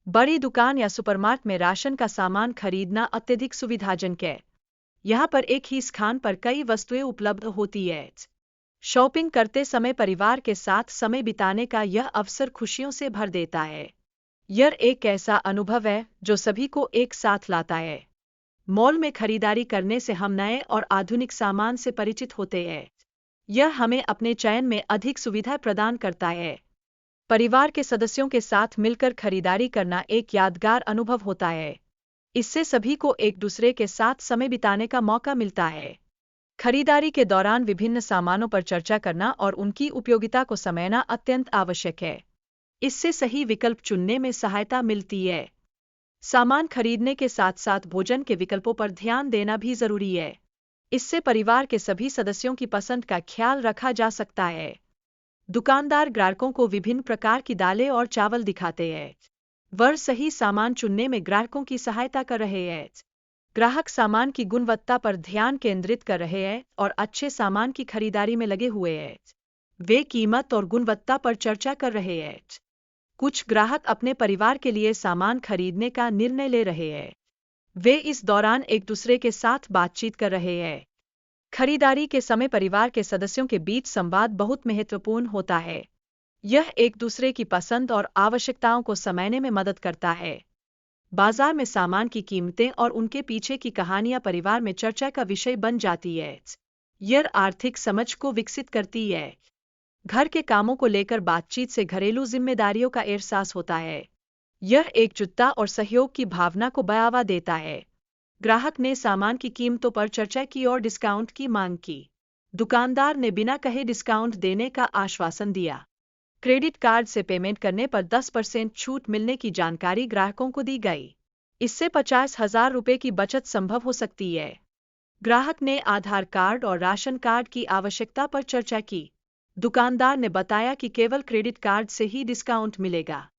बड़ी दुकान या सुपरमार्केट में राशन का सामान खरीदना अत्यधिक सुविधाजनक है। यहाँ पर एक ही स्थान पर कई वस्तुएं उपलब्ध होती है। शॉपिंग करते समय परिवार के साथ समय बिताने का यह अवसर खुशियों से भर देता है। यह एक ऐसा अनुभव है जो सभी को एक साथ लाता है। मॉल में खरीदारी करने से हम नए और आधुनिक सामान से परिचित होते हैं। यह हमें अपने चयन में अधिक सुविधा प्रदान करता है। परिवार के सदस्यों के साथ मिलकर खरीदारी करना एक यादगार अनुभव होता है। इससे सभी को एक दूसरे के साथ समय बिताने का मौका मिलता है। खरीदारी के दौरान विभिन्न सामानों पर चर्चा करना और उनकी उपयोगिता को समझना अत्यंत आवश्यक है। इससे सही विकल्प चुनने में सहायता मिलती है। सामान खरीदने के साथ साथ भोजन के विकल्पों पर ध्यान देना भी जरूरी है। इससे परिवार के सभी सदस्यों की पसंद का ख्याल रखा जा सकता है। दुकानदार ग्राहकों को विभिन्न प्रकार की दालें और चावल दिखाते हैं। वह सही सामान चुनने में ग्राहकों की सहायता कर रहे हैं। ग्राहक सामान की गुणवत्ता पर ध्यान केंद्रित कर रहे हैं और अच्छे सामान की खरीदारी में लगे हुए हैं। वे कीमत और गुणवत्ता पर चर्चा कर रहे हैं। कुछ ग्राहक अपने परिवार के लिए सामान खरीदने का निर्णय ले रहे हैं। वे इस दौरान एक दूसरे के साथ बातचीत कर रहे हैं। खरीदारी के समय परिवार के सदस्यों के बीच संवाद बहुत महत्वपूर्ण होता है। यह एक दूसरे की पसंद और आवश्यकताओं को समझने में मदद करता है। बाजार में सामान की कीमतें और उनके पीछे की कहानियां परिवार में चर्चा का विषय बन जाती है। यह आर्थिक समझ को विकसित करती है। घर के कामों को लेकर बातचीत से घरेलू जिम्मेदारियों का एहसास होता है। यह एकजुटता और सहयोग की भावना को बढ़ावा देता है। ग्राहक ने सामान की कीमतों पर चर्चा की और डिस्काउंट की मांग की। दुकानदार ने बिना कहे डिस्काउंट देने का आश्वासन दिया। क्रेडिट कार्ड से पेमेंट करने पर 10% छूट मिलने की जानकारी ग्राहकों को दी गई। इससे 50,000 रुपये की बचत संभव हो सकती है। ग्राहक ने आधार कार्ड और राशन कार्ड की आवश्यकता पर चर्चा की। दुकानदार ने बताया कि केवल क्रेडिट कार्ड से ही डिस्काउंट मिलेगा।